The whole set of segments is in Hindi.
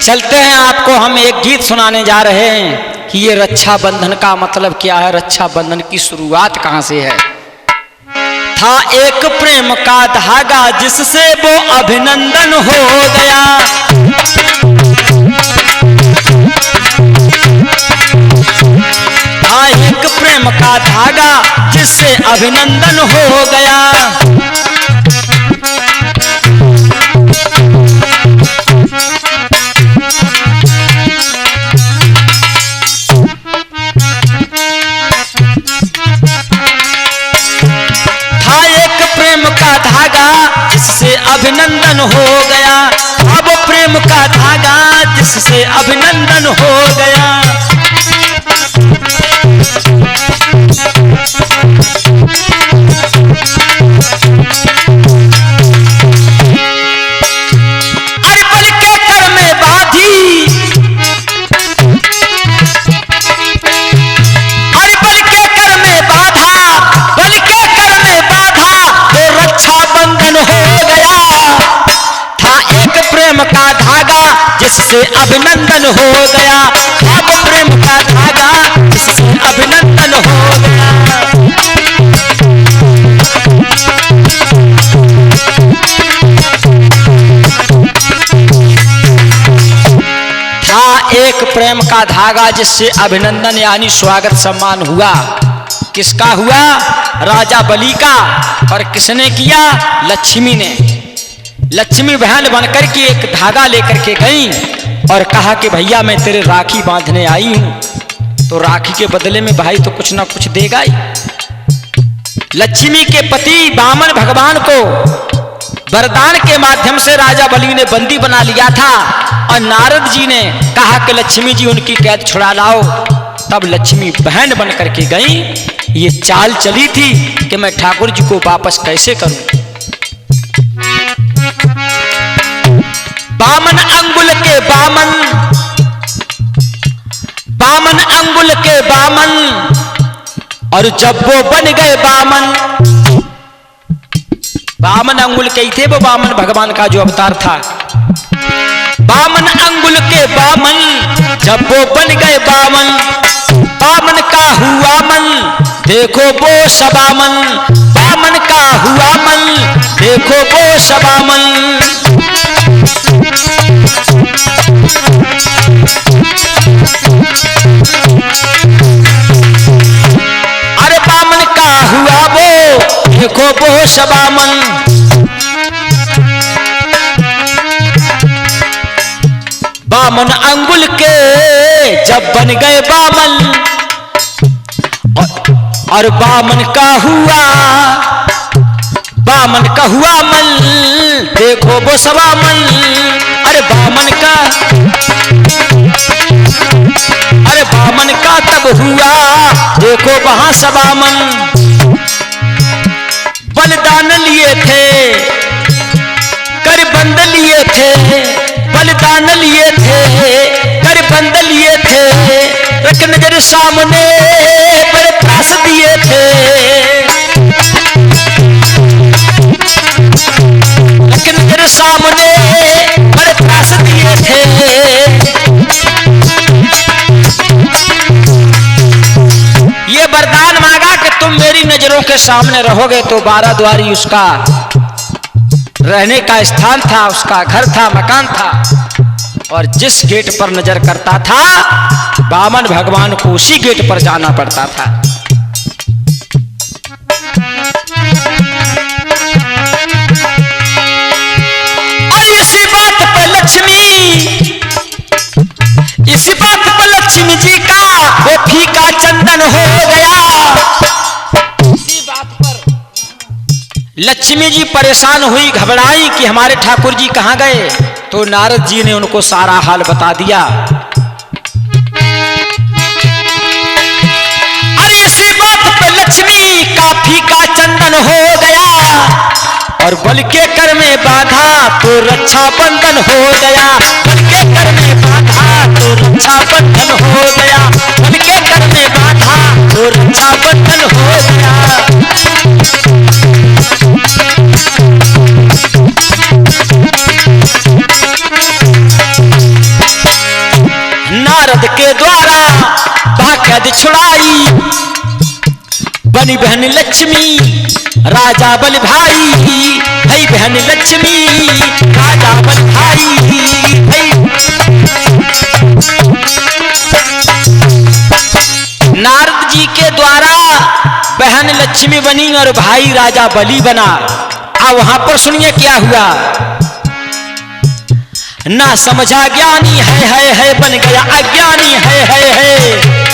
चलते हैं, आपको हम एक गीत सुनाने जा रहे हैं कि ये रक्षाबंधन का मतलब क्या है, रक्षाबंधन की शुरुआत कहां से है। था एक प्रेम का धागा जिससे वो अभिनंदन हो गया। था एक प्रेम का धागा जिससे अभिनंदन हो गया। जिससे अभिनंदन हो गया, अब प्रेम का धागा जिससे अभिनंदन हो गया। अरे बल के कर में बाधी, अरे बल के कर में बाधा, बल के कर में बाधा तो रक्षाबंधन हो गया। था एक प्रेम का धागा जिससे अभिनंदन हो गया, अब प्रेम का धागा जिससे अभिनंदन हो गया। था एक प्रेम का धागा जिससे अभिनंदन यानी स्वागत सम्मान हुआ। किसका हुआ? राजा बलि का। और किसने किया? लक्ष्मी ने। लक्ष्मी बहन बनकर के एक धागा लेकर के गई और कहा कि भैया मैं तेरे राखी बांधने आई हूं, तो राखी के बदले में भाई तो कुछ ना कुछ देगा ही। लक्ष्मी के पति वामन भगवान को वरदान के माध्यम से राजा बलि ने बंदी बना लिया था और नारद जी ने कहा कि लक्ष्मी जी उनकी कैद छुड़ा लाओ। तब लक्ष्मी बहन बन करके गई। ये चाल चली थी कि मैं ठाकुर जी को वापस कैसे करूं। बामन अंगुल के बामन, बामन अंगुल के बामन, और जब वो बन गए बामन, बामन अंगुल के ही थे वो, बामन भगवान का जो अवतार था। बामन अंगुल के बामन, जब वो बन गए बामन, बामन का हुआ मन देखो वो सबामन, बामन का हुआ मन देखो वो सबामन। अरे बामन का हुआ वो देखो वो सबामन। बामन अंगुल के जब बन गए बामन, और बामन का हुआ, बामन का हुआ मन देखो वो सबामन। अरे बामन का, अरे बामन का तब हुआ देखो वहां सबामन। बलिदान लिए थे, कर बंद लिए थे, बलिदान लिए थे, कर बंद लिए थे, रख नजर सामने पर त्रास दिए थे, रख नजर सामने पर त्रास दिए थे। ये वरदान मांगा कि तुम मेरी नजरों के सामने रहोगे, तो 12 द्वारी उसका रहने का स्थान था, उसका घर था, मकान था, और जिस गेट पर नजर करता था वामन भगवान को उसी गेट पर जाना पड़ता था। और इसी बात पर लक्ष्मी, इसी बात पर लक्ष्मी जी का वो फीका चंदन हो गया। इसी बात पर लक्ष्मी जी परेशान हुई, घबराई कि हमारे ठाकुर जी कहां गए। तो नारद जी ने उनको सारा हाल बता दिया। अरे इसी बात पे लक्ष्मी का फीका चंदन हो गया, और बल के कर में बाधा तो रक्षाबंधन हो गया। बल के कर में बाधा तो रक्षाबंधन हो गया, बल के कर में बाधा तो रक्षाबंधन हो गया। पद छुड़ाई, बनी बहन लक्ष्मी राजा बल भाई, है बहन लक्ष्मी राजा बल भाई। नारद जी के द्वारा बहन लक्ष्मी बनी और भाई राजा बलि बना। अब वहां पर सुनिए क्या हुआ। ना समझा ज्ञानी है बन गया अज्ञानी है।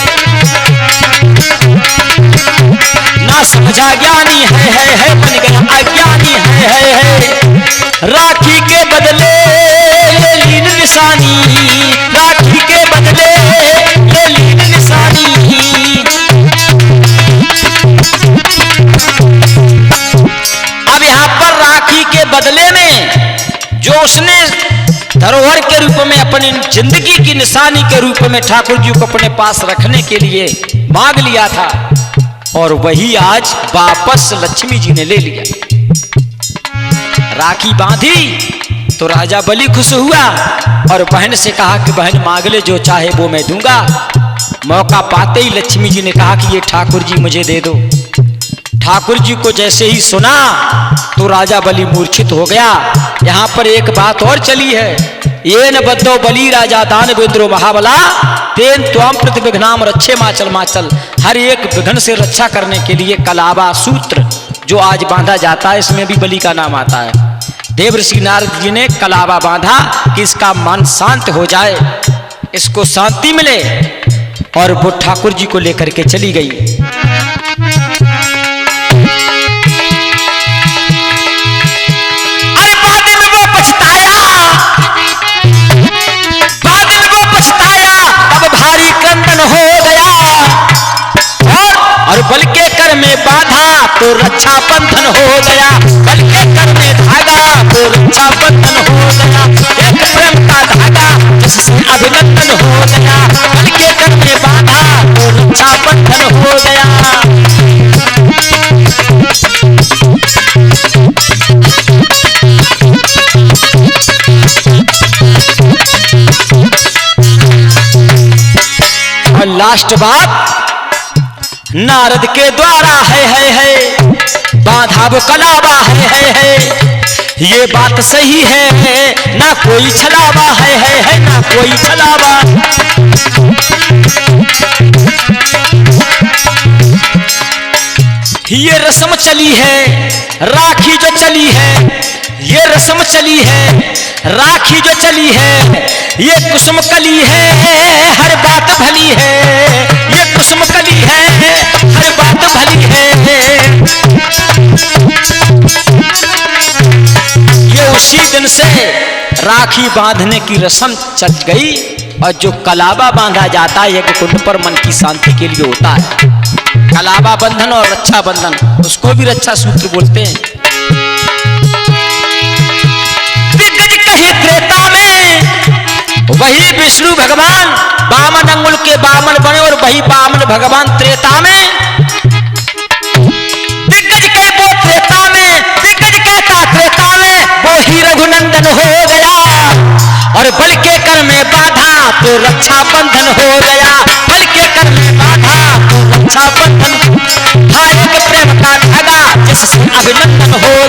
ना समझा ज्ञानी है बन गया अज्ञानी है। राखी के बदले ले लीन निशानी, राखी के बदले ले लीन निशानी। अब यहां पर राखी के बदले में जो उसने धरोहर के रूप में अपनी जिंदगी की निशानी के रूप में ठाकुर जी को अपने पास रखने के लिए मांग लिया था, और वही आज वापस लक्ष्मी जी ने ले लिया। राखी बांधी तो राजा बलि खुश हुआ और बहन से कहा कि बहन मांग ले, जो चाहे वो मैं दूंगा। मौका पाते ही लक्ष्मी जी ने कहा कि ये ठाकुर जी मुझे दे दो। ठाकुर जी को जैसे ही सुना तो राजा बलि मूर्छित हो गया। यहाँ पर एक बात और चली है, ये न बद्धो बलि राजा दानवेंद्रो महाबला तेन त्वाम प्रतिविघ्नाम रक्षे माचल माचल। हर एक विघ्न से रक्षा करने के लिए कलावा सूत्र जो आज बांधा जाता है, इसमें भी बलि का नाम आता है। देवर्षि नारद जी ने कलावा बांधा कि इसका मन शांत हो जाए, इसको शांति मिले, और वो ठाकुर जी को लेकर के चली गई। और बल के कर में बाधा तो रक्षा बंधन हो गया, बल के कर में धागा तो रक्षा बंधन हो गया। एक प्रेम का धागा जिससे अभिनंदन हो गया, बल के कर में बाधा तो रक्षा बंधन हो गया। और लास्ट बात नारद के द्वारा है बाधा वो कलावा है। ये बात सही है ना कोई छलावा है ना कोई छलावा। ये रस्म चली है राखी जो चली है, ये रस्म चली है राखी जो चली है, ये कुसुम कली है हर बात भली है, ये कुसुम कली है हर बात भली है। ये उसी दिन से राखी बांधने की रस्म चल गई, और जो कलावा बांधा जाता है यज्ञ कुंड पर मन की शांति के लिए होता है। कलावा बंधन और रक्षा बंधन, उसको भी रक्षा सूत्र बोलते हैं। दिग्गज कहे त्रेता में वही विष्णु भगवान बामन अंगुल के बामन बने, और वही बामन भगवान त्रेता में। दिग्गज के वो त्रेता में, दिग्गज कहता त्रेता में, वो ही रघुनंदन हो गया। और बल के कर में बाधा तो रक्षा बंधन हो गया, बल के कर में बाधा तो रक्षा बंधन। हाँ एक प्रेम का धागा जिससे अभिनंदन हो